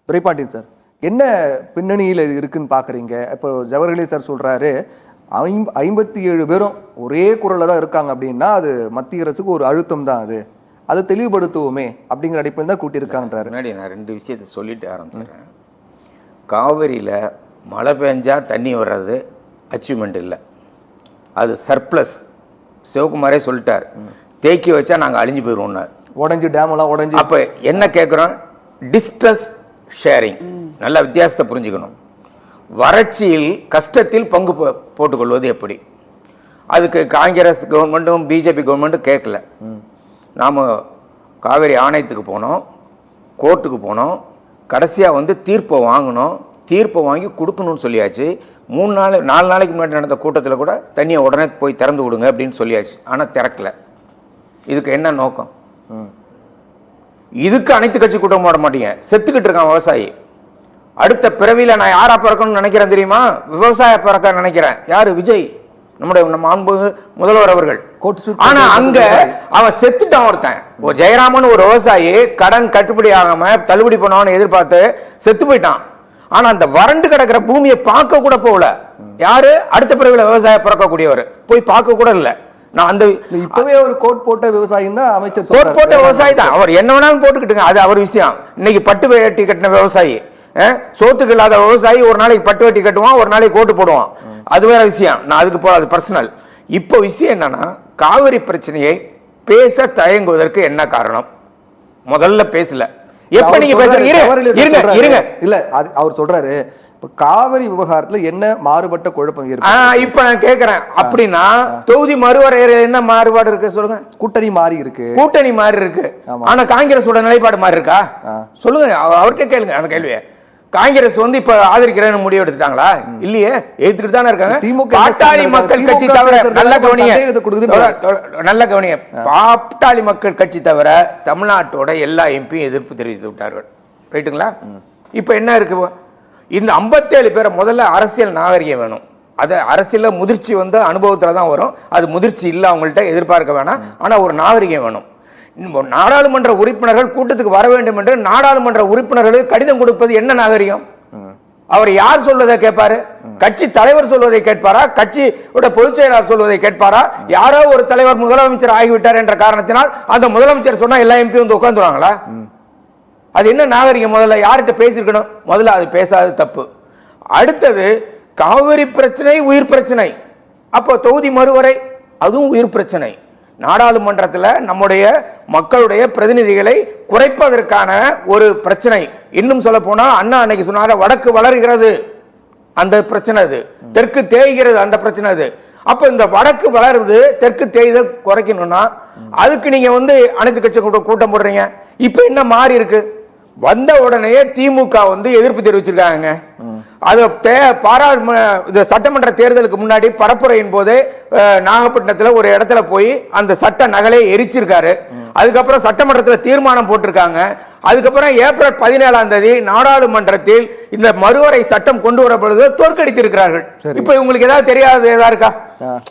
Duraipandian sir, என்ன பின்னணியில் இருக்குன்னு பார்க்குறீங்க? இப்போ ஜவஹர்லால் சார் சொல்கிறாரு 57 பேரும் ஒரே குரலில் தான் இருக்காங்க அப்படின்னா அது மத்திய அரசுக்கு ஒரு அழுத்தம் தான், அதை தெளிவுபடுத்துவோமே அப்படிங்கிற அடிப்படையில் தான் கூட்டியிருக்காங்கன்றாரு. முன்னாடி நான் 2 விஷயத்தை சொல்லிட்டு ஆரம்பிச்சிடுறேன். காவிரியில் மழை பெஞ்சா தண்ணி வர்றது அச்சீவ்மெண்ட் இல்லை, அது சர்ப்ளஸ். சிவகுமாரே சொல்லிட்டார், தேக்கி வச்சா நாங்கள் அழிஞ்சு போயிடுவோம், உடஞ்சி டேமெல்லாம் உடஞ்சி. அப்போ என்ன கேட்குறோம்? Distress sharing. நல்ல வித்தியாசத்தை புரிஞ்சுக்கணும். வறட்சியில் கஷ்டத்தில் பங்கு போட்டுக்கொள்வது எப்படி? அதுக்கு காங்கிரஸ் கவர்மெண்ட்டும் பிஜேபி கவர்மெண்ட்டும் கேட்கல. நாம் காவிரி ஆணையத்துக்கு போனோம், கோர்ட்டுக்கு போனோம், கடைசியாக தீர்ப்பை வாங்கினோம். தீர்ப்பை வாங்கி கொடுக்கணும்னு சொல்லியாச்சு. 4 நாளைக்கு முன்னாடி நடந்த கூட்டத்தில் கூட தண்ணியை உடனே போய் திறந்து விடுங்க அப்படின்னு சொல்லியாச்சு. ஆனால் திறக்கல. இதுக்கு என்ன நோக்கம்? இதுக்கு அனைத்து கட்சி கூட்டம் போட மாட்டீங்க. செத்துக்கிட்டு இருக்கான் விவசாயி. அடுத்த பிறவியில் நான் யாரா பிறக்கணும்னு நினைக்கிறேன் தெரியுமா? விவசாய பிறக்க நினைக்கிறேன். யாரு? விஜய், நம்ம அன்பு முதல்வர் அவர்கள். ஆனா அங்க அவன் செத்துட்டான். ஒருத்தன், ஒரு ஜெயராமன் ஒரு விவசாயி கடன் கட்டுப்படி ஆகாம தள்ளுபடி பண்ணுவான்னு எதிர்பார்த்து செத்து போயிட்டான். ஆனா அந்த வறண்டு கிடக்கிற பூமியை பார்க்க கூட போகல. யாரு? அடுத்த பிறவில விவசாய பிறக்கக்கூடியவர் போய் பார்க்க கூட இல்லை. நான் அந்த இப்பவே ஒரு கோட் போட்ட விவசாயி தான் அமைச்சர். கோட் போட்ட விவசாயி தான் அவர். என்ன வேணாலும் போட்டுக்கிட்டுங்க, அது அவர் விஷயம். இன்னைக்கு பட்டு வேட்டி கட்டின விவசாயி, சோத்துக்கு இல்லாத விவசாயி ஒரு நாளைக்கு பட்டு வேட்டி கட்டுவான், ஒரு நாளைக்கு கோட்டு போடுவான். அது வேற விஷயம். நான் அதுக்கு போல, அது பர்சனல். இப்போ விஷயம் என்னன்னா, காவிரி பிரச்சனையை பேச தயங்குவதற்கு என்ன காரணம்? முதல்ல பேசல. எப்ப நீங்க பேசுறீங்க? இருங்க. இல்ல, அவர் சொல்றாரு காவிரி விவகாரத்துல என்ன மாறுபட்ட குழப்பம் இருக்கு. இப்ப நான் கேக்குறேன், அப்படின்னா தொகுதி மறுவரையறையில் என்ன மாறுபாடு இருக்கு சொல்லுங்க? கூட்டணி மாறி இருக்கு. கூட்டணி மாறி இருக்கு. ஆனா காங்கிரஸோட நிலைப்பாடு மாறி இருக்கா? சொல்லுங்க, அவர்கிட்ட கேளுங்க அந்த கேள்வியை. காங்கிரஸ் இப்ப ஆதரிக்கிறேன்னு முடிவு எடுத்துட்டாங்களா? இல்லையே, எதிர்த்துக்கிட்டு தானே இருக்காங்க. பாட்டாளி மக்கள் கட்சி தவிர, நல்ல கவனிய, பாட்டாளி மக்கள் கட்சி தவிர தமிழ்நாட்டோட எல்லா எம்பியும் எதிர்ப்பு தெரிவித்து விட்டார்கள். ரைட்டுங்களா? இப்ப என்ன இருக்கு? இந்த 57 பேரை முதல்ல அரசியல் நாகரிகம் வேணும். அது அரசியல முதிர்ச்சி அனுபவத்துல தான் வரும். அது முதிர்ச்சி இல்லை, அவங்கள்ட்ட எதிர்பார்க்க வேணாம். ஆனா ஒரு நாகரிகம் வேணும். நாடாளுமன்ற உறுப்பினர்கள் கூட்டத்துக்கு வர வேண்டும் என்று நாடாளுமன்ற உறுப்பினர்களுக்கு கடிதம் கொடுப்பது என்ன நாகரிகம்? அவர் யார் சொல்வதை கேட்பாரு? கட்சி தலைவர் சொல்வதை கேட்பாரா? கட்சியோட பொதுச் செயலாளர் சொல்வதை கேட்பாரா? யாரோ ஒரு தலைவர் முதலமைச்சர் ஆகிவிட்டார் என்ற காரணத்தினால் அந்த முதலமைச்சர் சொன்னா எல்லா எம்பியும் உட்கார்ந்துருவாங்களா? அது என்ன நாகரிகம்? முதல்ல யார்கிட்ட பேசிருக்கணும்? முதல்ல அது பேசாத தப்பு. அடுத்தது, காவிரி பிரச்சனை உயிர் பிரச்சனை. அப்போ தொகுதி மறுவரை அதுவும் உயிர் பிரச்சனை. நாடாளுமன்றத்தில் நம்முடைய மக்களுடைய பிரதிநிதிகளை குறைப்பதற்கான ஒரு பிரச்சனை. இன்னும் சொல்ல போனால் அண்ணா அன்னைக்கு சொன்னார, வடக்கு வளர்கிறது அந்த பிரச்சனை, அது தெற்கு தேய்கிறது அந்த பிரச்சனை. அது அப்ப இந்த வடக்கு வளருது, தெற்கு தேய்தை குறைக்கணும்னா அதுக்கு நீங்க அனைத்து கட்சி கூட்டம் போடுறீங்க. இப்ப என்ன மாறி இருக்கு? வந்த உடனே திமுக எதிர்ப்பு தெரிவிச்சிருக்காங்க. அது சட்டமன்ற தேர்தலுக்கு முன்னாடி பரப்புரையின் போது நாகப்பட்டினத்தில் ஒரு இடத்துல போய் அந்த சட்ட நகலை எரிச்சிருக்காரு. அதுக்கப்புறம் சட்டமன்றத்தில் தீர்மானம் போட்டிருக்காங்க. அதுக்கப்புறம் ஏப்ரல் 17ஆம் தேதி நாடாளுமன்றத்தில் இந்த மறுவரை சட்டம் கொண்டு வரப்படுது தோற்கடித்திருக்கிறார்கள். இப்ப உங்களுக்கு ஏதாவது தெரியாது ஏதா இருக்கா?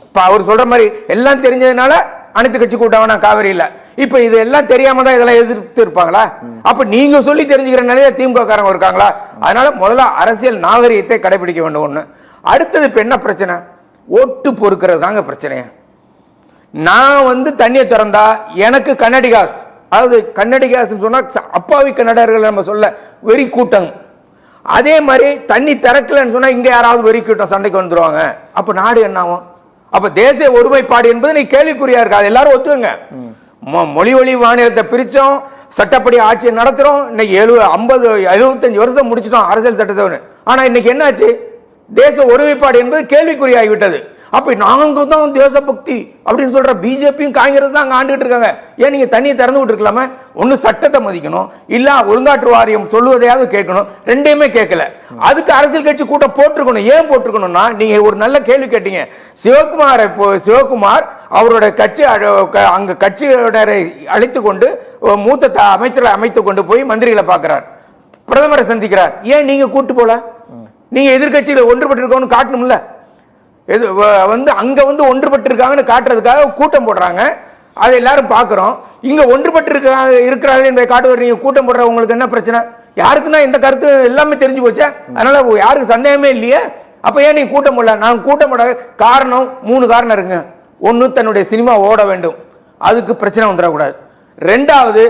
இப்ப அவர் சொல்ற மாதிரி எல்லாம் தெரிஞ்சதுனால அனைத்து கட்சி கூட்டம் காவிரியில். இப்ப இது எல்லாம் தெரியாம தான் இதெல்லாம் எதிர்த்து இருப்பாங்களா? அப்ப நீங்க சொல்லி தெரிஞ்சுக்கிற நிலையில திமுக காரங்க இருக்காங்களா? அதனால முதல்ல அரசியல் நாகரிகத்தை கடைபிடிக்க வேண்டும். ஒண்ணு. அடுத்தது இப்ப என்ன பிரச்சனை? ஓட்டு பொறுக்கிறது தாங்க பிரச்சனையா. நான் தண்ணியை திறந்தா எனக்கு கன்னடி காசு, அதாவது கன்னடி காசு சொன்னா அப்பாவி கன்னடர்கள் நம்ம சொல்ல வெறி கூட்டம். அதே மாதிரி தண்ணி திறக்கலன்னு சொன்னா இங்க யாராவது வெறி கூட்டம் சண்டைக்கு வந்துருவாங்க. அப்ப நாடு என்ன ஆகும்? அப்ப தேசிய ஒருமைப்பாடு என்பது நீ கேள்விக்குறியா இருக்காது. எல்லாரும் ஒத்துங்க. மொழி ஒளி மாநிலத்தை பிரிச்சோம், சட்டப்படி ஆட்சியை நடத்துறோம். இன்னைக்கு 75 வருஷம் முடிச்சிட்டோம் அரசியல் சட்டத்தை. ஆனா இன்னைக்கு என்னாச்சு? தேச ஒருமைப்பாடு என்பது கேள்விக்குறியாகிவிட்டது. அப்ப நாங்க தான் தேசபக்தி அப்படின்னு சொல்ற பிஜேபியும் காங்கிரஸ் தான் அங்க ஆண்டுகிட்டு இருக்காங்க. ஏன் நீங்க தண்ணியை திறந்து விட்டு இருக்கலாமே? ஒன்னு சட்டத்தை மதிக்கணும், இல்ல ஒழுங்காற்று வாரியம் சொல்லுவதையாவது கேட்கணும். ரெண்டையுமே கேட்கல. அதுக்கு அரசியல் கட்சி கூட்டம் போட்டிருக்கணும். ஏன் போட்டிருக்கணும்னா, நீங்க ஒரு நல்ல கேள்வி கேட்டீங்க. சிவகுமார் அவரோட கட்சி அங்க கட்சியினரை அழைத்து கொண்டு மூத்த அமைச்சரை அமைத்துக் கொண்டு போய் மந்திரிகளை பார்க்கிறார், பிரதமரை சந்திக்கிறார். ஏன் நீங்க கூட்டு போல? நீங்க எதிர்கட்சியில ஒன்றுபட்டு இருக்கோம்னு காட்டணும்ல. அங்க ஒன்றுபட்டு இருக்காங்கன்னு காட்டுறதுக்காக கூட்டம் போடுறாங்க. அதை எல்லாரும் பார்க்கிறோம். இங்க ஒன்றுபட்டு இருக்கிறார்கள் என்பதை காட்டுவது. நீங்க கூட்டம் போடுற உங்களுக்கு என்ன பிரச்சனை? யாருக்குன்னா இந்த கருத்து எல்லாமே தெரிஞ்சு போச்சா? அதனால யாருக்கு சந்தேகமே இல்லையே. அப்ப ஏன் நீ கூட்டம் போடல? நான் கூட்டம் போட காரணம் 3 காரணம் இருக்குங்க. ஒன்று, தன்னுடைய சினிமா ஓட வேண்டும், அதுக்கு பிரச்சனை வந்துடக்கூடாது. 2வது,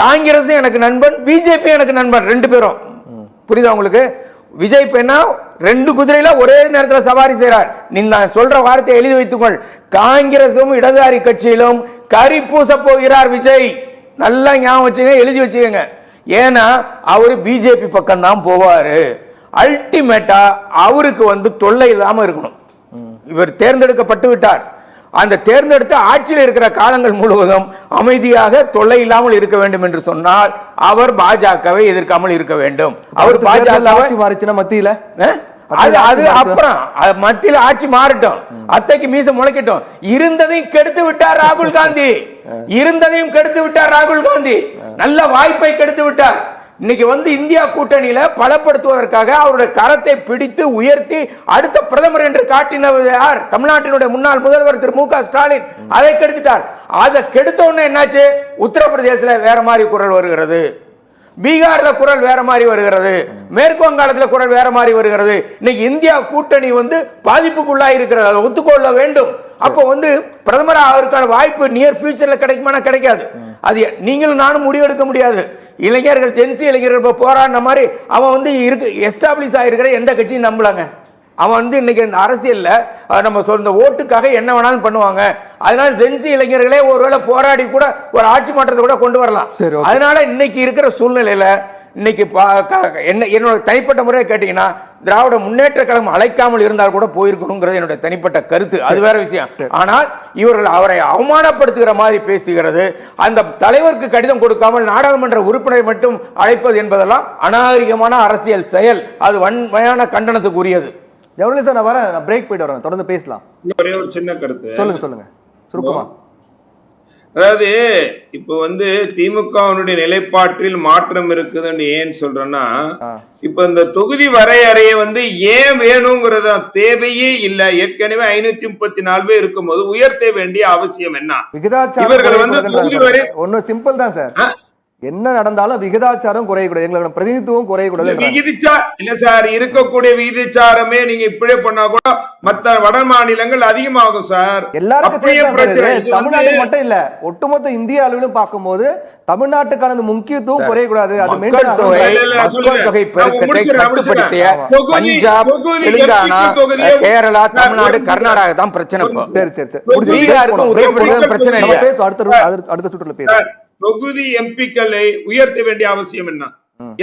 காங்கிரஸ் எனக்கு நண்பன், பிஜேபி எனக்கு நண்பன், 2 பேரும். புரியுதா உங்களுக்கு? விஜய் பெண்ணா 2 குதிரையில ஒரே நேரத்தில் சவாரி செய்கிறார். நீங்க சொல்ற வார்த்தையை எழுதி வைத்துக்கொள். காங்கிரசும் இடதுசாரி கட்சியிலும் கரி பூச போகிறார் விஜய். நல்லா ஞாபகம் வச்சுங்க, எழுதி வச்சுக்கோங்க. ஏன்னா அவரு பிஜேபி பக்கம் தான் போவாரு. அல்டிமேட்டா அவருக்கு தொல்லை இல்லாம இருக்கணும். இவர் தேர்ந்தெடுக்கப்பட்டு விட்டார். அந்த தேர்ந்தெடுத்த ஆட்சியில் இருக்கிற காலங்கள் முழுவதும் அமைதியாக தொல்லை இல்லாமல் இருக்க வேண்டும் என்று சொன்னால் அவர் பாஜகவை எதிர்க்காமல் இருக்க வேண்டும். அவர் பாஜக ஆட்சி மாறிச்சுனா மத்தியில அது அப்புறம் மத்தியில் ஆட்சி மாறட்டும், அத்தைக்கு மீச முளைக்கட்டும். இருந்ததையும் கெடுத்து விட்டார் ராகுல் காந்தி. இருந்ததையும் கெடுத்து விட்டார் ராகுல் காந்தி. நல்ல வாய்ப்பை கெடுத்து விட்டார். இன்னைக்கு இந்தியா கூட்டணியில பலப்படுத்துவதற்காக அவருடைய கரத்தை பிடித்து உயர்த்தி அடுத்த பிரதமர் என்று காட்டினவர் யார்? தமிழ்நாட்டினுடைய முன்னாள் முதல்வர் திரு மு க ஸ்டாலின். அதை கெடுத்துட்டார். அதை கெடுத்த உடனே என்னாச்சு? உத்தரப்பிரதேசல வேற மாதிரி குரல் வருகிறது, பீகார்ல குரல் வேற மாதிரி வருகிறது, மேற்கு வங்காளத்தில் குரல் வேற மாதிரி வருகிறது. இன்னைக்கு இந்தியா கூட்டணி பாதிப்புக்குள்ளாய் இருக்கிறது. அதை ஒத்துக்கொள்ள வேண்டும். அப்போ பிரதமர் அவருக்கான வாய்ப்பு நியர் ஃபியூச்சர்ல கிடைக்குமா? கிடைக்காது. அது நீங்களும் நானும் முடிவெடுக்க முடியாது. இளைஞர்கள், ஜென்சி இளைஞர்கள் போராடின மாதிரி அவன் எஸ்டாப்ளிஷ் ஆகிருக்கிற எந்த கட்சியும் நம்பலாங்க. அவன் இன்னைக்கு இந்த அரசியல்ல நம்ம சொல்ற ஓட்டுக்காக என்ன வேணாலும் பண்ணுவாங்க. அதனால ஜென்சி இளைஞர்களே ஒருவேளை போராடி கூட ஒரு ஆட்சி மாற்றத்தை கூட கொண்டு வரலாம். அதனால இன்னைக்கு இருக்கிற சூழ்நிலையில இன்னைக்கு என்னோட தனிப்பட்ட முறையை கேட்டீங்கன்னா, திராவிட முன்னேற்ற கழகம் அழைக்காமல் இருந்தால் கூட போயிருக்கணுங்கிறது என்னோட தனிப்பட்ட கருத்து. அது வேற விஷயம். ஆனால் இவர்கள் அவரை அவமானப்படுத்துகிற மாதிரி பேசுகிறது, அந்த தலைவருக்கு கடிதம் கொடுக்காமல் நாடாளுமன்ற உறுப்பினரை மட்டும் அழைப்பது என்பதெல்லாம் அநாகரிகமான அரசியல் செயல். அது வன்மையான கண்டனத்துக்கு உரியது. ஜவஹர்லால் சார், நான் வரேன், நான் பிரேக் போயிட்டு வரேன், தொடர்ந்து பேசலாம். ஒரே ஒரு சின்ன கருத்து. சொல்லுங்க சுருக்கமா. அதாவது இப்ப திமுகவினுடைய நிலைப்பாட்டில் மாற்றம் இருக்குதுன்னு ஏன் சொல்றேன்னா, இப்ப இந்த தொகுதி வரையறையை ஏன் வேணுங்கிறத தேவையே இல்ல. ஏற்கனவே 534 பேர் இருக்கும் போது உயர்த்த வேண்டிய அவசியம் என்ன? இவர்கள் தொகுதி வரை ஒன்னும் சிம்பிள் தான் சார். என்ன நடந்தாலும் விகிதாச்சாரம் குறையக்கூடாது, எங்களோட பிரதிநிதித்துவம் குறையக்கூடாது. இல்ல சார், இருக்கக்கூடிய விகிதாச்சாரமே நீங்க இப்படியே பண்ணா கூட மத்த வட மாநிலங்கள் அதிகமாகும் சார். எல்லாருக்கும் தமிழ்நாட்டுக்கு மட்டும் இல்ல, ஒட்டுமொத்த இந்திய அளவிலும் பார்க்கும்போது தமிழ்நாட்டுக்கான முக்கியத்துவம் குறையக்கூடாது. அது மக்கள் தொகை பெருக்கத்தை கட்டுப்படுத்திய பஞ்சாப், தெலுங்கானா, கேரளா, தமிழ்நாடு, கர்நாடகா தான் பிரச்சனை. பிரச்சனை அடுத்த சுற்றுல பேச. தொகுதி எம்பிக்களை உயர்த்த வேண்டிய அவசியம் என்ன?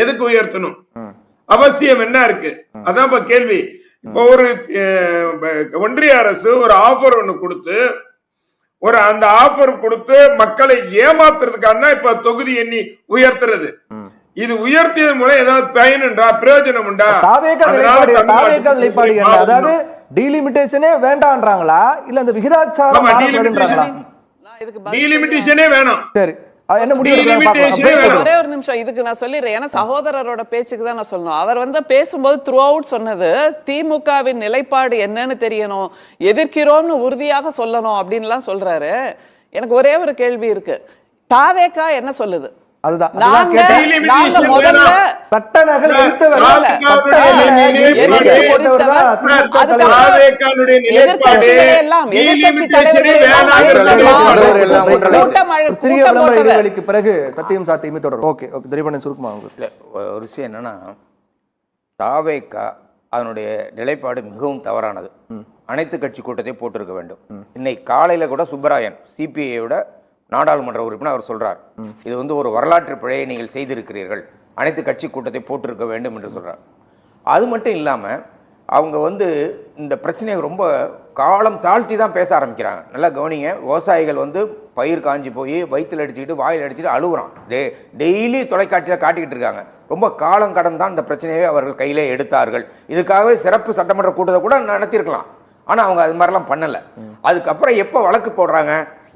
எதுக்கு உயர்த்தணும்? அவசியம் என்ன இருக்கு? அதான் இப்ப கேள்வி. இப்ப ஒரு ஒன்றிய அரசு ஒரு ஆஃபர் ஒண்ணு கொடுத்து அந்த ஆஃபர் கொடுத்து மக்களை ஏமாத்துறதுக்கான இப்ப தொகுதி எண்ணி உயர்த்துறது. இது உயர்த்தியது மூலம் ஏதாவது பயனுண்டா, பிரயோஜனம் உண்டா? நிலைப்பாடு என்ன? அதாவது டீலிமிட்டேஷனே வேண்டான்றாங்களா, இல்ல அந்த விகிதாச்சாரம் டீலிமிட்டேஷனே வேணாம்? சரி, ஒரே ஒரு நிமிஷம் இதுக்கு நான் சொல்லிடுறேன். ஏன்னா சகோதரரோட பேச்சுக்கு தான் நான் சொல்லணும். அவர் பேசும்போது த்ரூ அவுட் சொன்னது திமுகவின் நிலைப்பாடு என்னன்னு தெரியணும், எதிர்க்கிறோம்னு உறுதியாக சொல்லணும் அப்படின்லாம் சொல்றாரு. எனக்கு ஒரே ஒரு கேள்வி இருக்கு, தாவேகா என்ன சொல்லுது? பிறகு சத்தியம் சாத்தியமே தொடரும். ஓகே, சுருக்கமா ஒரு விஷயம் என்னன்னா, தாவேகா அதனுடைய நிலைப்பாடு மிகவும் தவறானது. அனைத்து கட்சி கூட்டத்தை போட்டிருக்க வேண்டும். இன்னைக்கு காலையில கூட சுப்பராயன், சிபிஐயோட நாடாளுமன்ற உறுப்பினர், அவர் சொல்றார், இது ஒரு வரலாற்று பிழையை நீங்கள் செய்திருக்கிறீர்கள், அனைத்து கட்சி கூட்டத்தை போட்டிருக்க வேண்டும் என்று சொல்றார். அது மட்டும் இல்லாம அவங்க இந்த பிரச்சனையை ரொம்ப காலம் தாழ்த்தி தான் பேச ஆரம்பிக்கிறாங்க. நல்லா கவனிங்க, விவசாயிகள் பயிர் காஞ்சி போய் வயிற்றில் அடிச்சுக்கிட்டு வாயில் அடிச்சுட்டு அழுகுறான். டெய்லி தொலைக்காட்சியில் காட்டிக்கிட்டு இருக்காங்க. ரொம்ப காலம் கடந்து தான் இந்த பிரச்சனையை அவர்கள் கையிலே எடுத்தார்கள். இதுக்காகவே சிறப்பு சட்டமன்ற கூட்டத்தை கூட நடத்தியிருக்கலாம். ஆனால் அவங்க அது மாதிரிலாம் பண்ணலை. அதுக்கப்புறம் எப்போ வழக்கு போடுறாங்க?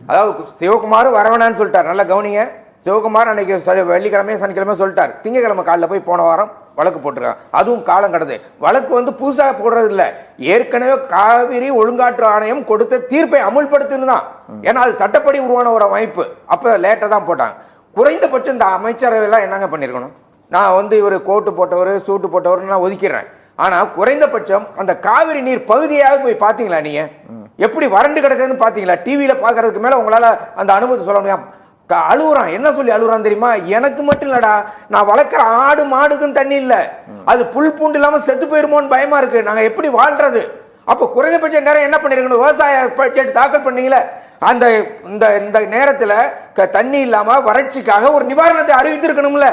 அதாவது சிவகுமார் வரவேணான்னு சொல்லிட்டார். நல்லா கவனிங்க, சிவகுமார் அன்னைக்கு வெள்ளிக்கிழமை சனிக்கிழமை சொல்லிட்டார், திங்கக்கிழமை காலையில் போய் போன வாரம் வழக்கு போட்டிருக்காங்க. அதுவும் காலம் கடந்து வழக்கு புதுசாக போடுறது இல்லை, ஏற்கனவே காவிரி ஒழுங்காற்று ஆணையம் கொடுத்த தீர்ப்பை அமுல்படுத்துன்னு தான். ஏன்னா அது சட்டப்படி உருவான ஒரு அமைப்பு. அப்போ லேட்டாக தான் போட்டாங்க. குறைந்தபட்சம் இந்த அமைச்சரவையெல்லாம் என்னங்க பண்ணியிருக்கணும்? நான் வந்து இவர் கோட்டு போட்டவர் சூட்டு போட்டவர் நான் ஒதுக்கிடுறேன். ஆனா குறைந்தபட்சம் அந்த காவிரி நீர் பகுதியாக போய் பாத்தீங்களா நீங்க எப்படி வறண்டு கிடக்குதுன்னு பாத்தீங்களா? டிவியில பாக்குறதுக்கு மேல உங்களால அந்த அனுபவத்தை சொல்ல முடியும். அழுகுறான், என்ன சொல்லி அழுகுறான் தெரியுமா? எனக்கு மட்டும் இல்லடா, நான் வளர்க்குற ஆடு மாடுக்குன்னு தண்ணி இல்ல, அது புல் பூண்டு இல்லாம செத்து போயிருமோன்னு பயமா இருக்கு, நாங்க எப்படி வாழ்றது? அப்போ குறைந்தபட்ச நேரம் என்ன பண்ணிருக்கணும்? விவசாய பட்ஜெட் தாக்கல் பண்ணீங்களே, அந்த இந்த இந்த நேரத்துல தண்ணி இல்லாம வறட்சிக்காக ஒரு நிவாரணத்தை அறிவித்திருக்கணும்ல.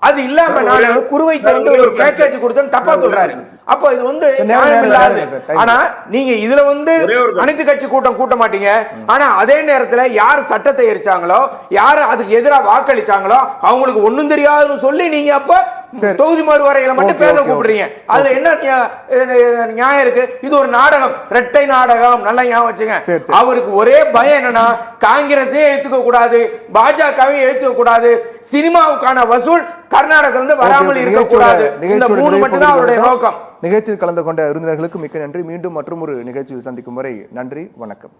அது இல்லாம நான் குறுவைக்கு வந்து ஒரு பேக்கேஜ் கொடுத்தேன்னு தப்பா சொல்றாரு. அப்போ இது வந்து நியாயம் இல்லாது. ஆனா நீங்க இதுல வந்து அனைத்து கட்சி கூட்டம் கூட்ட மாட்டீங்க. ஆனா அதே நேரத்துல யார் சட்டத்தை எரிச்சாங்களோ, யாரு அதுக்கு எதிராக வாக்களிச்சாங்களோ அவங்களுக்கு ஒண்ணும் தெரியாதுன்னு சொல்லி நீங்க அப்ப தொகுதி மறுவரையில மட்டும் பேச கூப்பிடுறீங்க. அதுல என்ன நியாயம் இருக்கு? இது ஒரு நாடகம், இரட்டை நாடகம். நல்லா ஞாபகம் வச்சுங்க. அவருக்கு ஒரே பயம் என்னன்னா, காங்கிரஸே ஏத்துக்க கூடாது, பாஜகவையும் ஏத்துக்க கூடாது, சினிமாவுக்கான வசூல் கர்நாடகத்துல இருந்து வராமல் இருக்க கூடாது. இந்த மூணு மட்டும் தான் அவருடைய நோக்கம். நிகழ்ச்சியில் கலந்து கொண்ட விருந்தினர்களுக்கு மிக்க நன்றி. மீண்டும் மற்றும் ஒரு நிகழ்ச்சியில் சந்திக்கும் வரை நன்றி, வணக்கம்.